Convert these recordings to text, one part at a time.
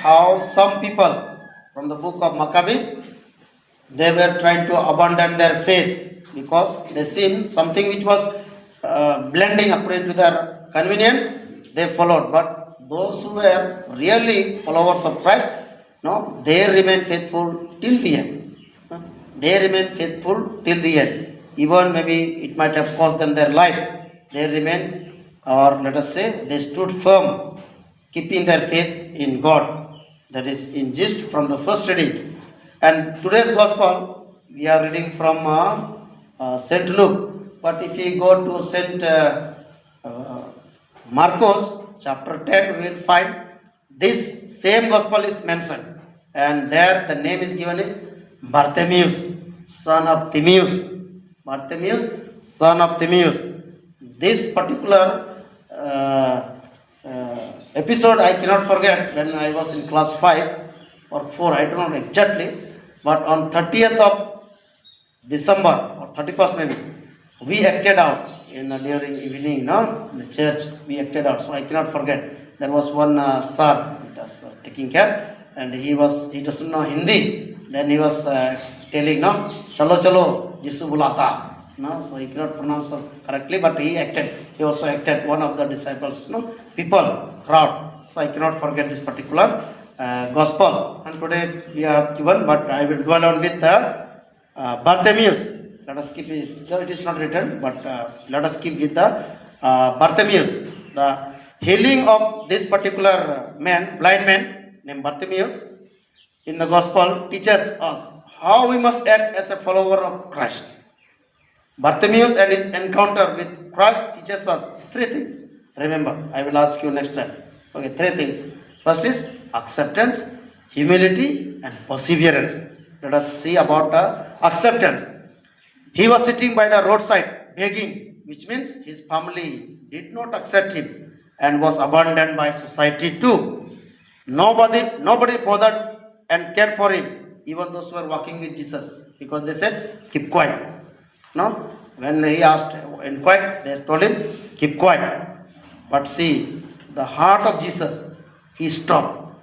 how some people from the book of Maccabees, they were trying to abandon their faith because they seen something which was blending according to their convenience, they followed. But those who were really followers of Christ, no, they remain faithful till the end. They remain faithful till the end. Even maybe it might have cost them their life. They remain, or let us say, they stood firm, keeping their faith in God. That is in gist from the first reading. And today's gospel, we are reading from St. Luke. But if we go to St. Marcos, chapter 10, we will find this same gospel is mentioned. And there the name is given is Bartimaeus, son of Timaeus. Bartimaeus, son of Timaeus. This particular episode I cannot forget when I was in class 5 or 4, I don't know exactly. But on 30th of December or 31st maybe, we acted out during evening, in the church, we acted out. So I cannot forget. There was one sir was taking care, and he doesn't know Hindi. Then he was telling, chalo chalo, Jisu bulata. So he cannot pronounce correctly, but he acted. He also acted one of the disciples, people, crowd. So I cannot forget this particular gospel. And today we have given, but I will dwell on with Bartimaeus. Let us keep it, though it is not written, but let us keep with the Bartimaeus. The healing of this particular man, blind man named Bartimaeus, in the gospel teaches us how we must act as a follower of Christ. Bartimaeus and his encounter with Christ teaches us 3 things. Remember, I will ask you next time. Okay, 3 things. First is acceptance, humility, and perseverance. Let us see about acceptance. He was sitting by the roadside begging, which means his family did not accept him and was abandoned by society too. Nobody bothered and cared for him, even those who were walking with Jesus, because they said, keep quiet. No? When he asked, inquired, they told him, keep quiet. But see, the heart of Jesus, he stopped.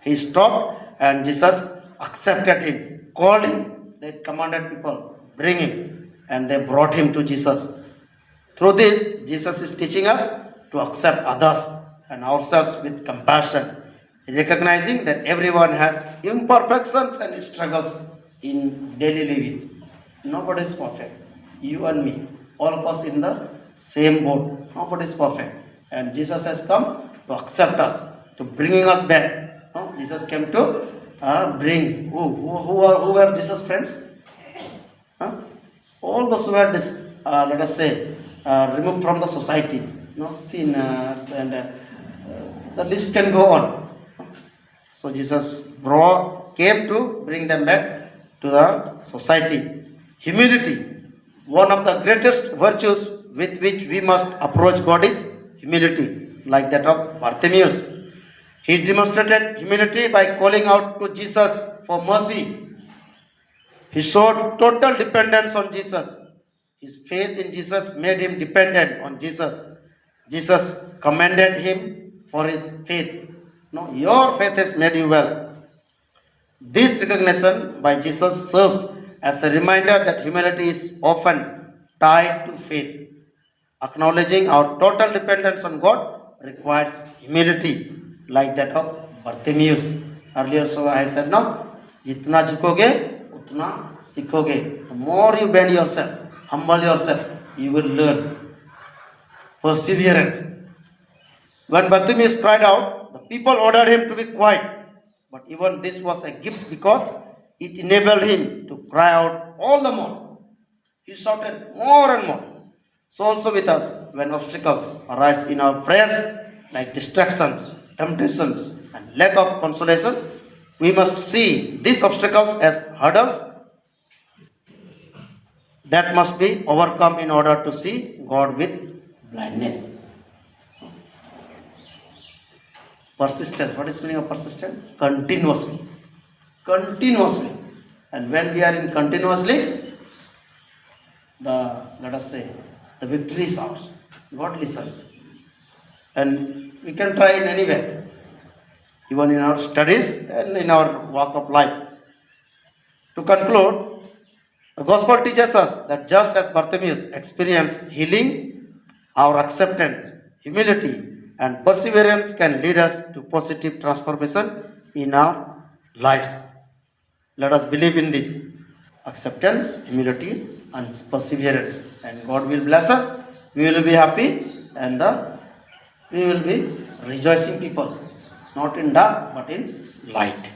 He stopped and Jesus accepted him, called him. They commanded people, bring him. And they brought him to Jesus. Through this, Jesus is teaching us to accept others and ourselves with compassion, recognizing that everyone has imperfections and struggles in daily living. Nobody is perfect. You and me, all of us in the same boat. Nobody is perfect. And Jesus has come to accept us, to bringing us back. Jesus came to bring. Who were Jesus' friends? All those who were, let us say, removed from the society, sinners, and the list can go on. So Jesus came to bring them back to the society. Humility, one of the greatest virtues with which we must approach God is humility, like that of Bartimaeus. He demonstrated humility by calling out to Jesus for mercy. He showed total dependence on Jesus. His faith in Jesus made him dependent on Jesus. Jesus commended him for his faith. No, your faith has made you well. This recognition by Jesus serves as a reminder that humility is often tied to faith. Acknowledging our total dependence on God requires humility, like that of Bartimaeus. Earlier, so I said, no, jitna jhukoge, utna sikhoge. The more you bend yourself, humble yourself, you will learn. Perseverance. When Bartimaeus cried out, the people ordered him to be quiet. But even this was a gift because it enabled him to cry out all the more. He shouted more and more. So also with us, when obstacles arise in our prayers, like distractions, temptations, and lack of consolation, we must see these obstacles as hurdles that must be overcome in order to see God with blindness. Persistence. What is the meaning of persistence? Continuously. Continuously. And when we are in continuously, let us say, the victory is ours. God listens. And we can try in any way. even in our studies and in our walk of life. To conclude, the gospel teaches us that just as Bartimaeus experienced healing, our acceptance, humility, and perseverance can lead us to positive transformation in our lives. Let us believe in this acceptance, humility, and perseverance, and God will bless us. We will be happy, and we will be rejoicing people, not in dark but in light.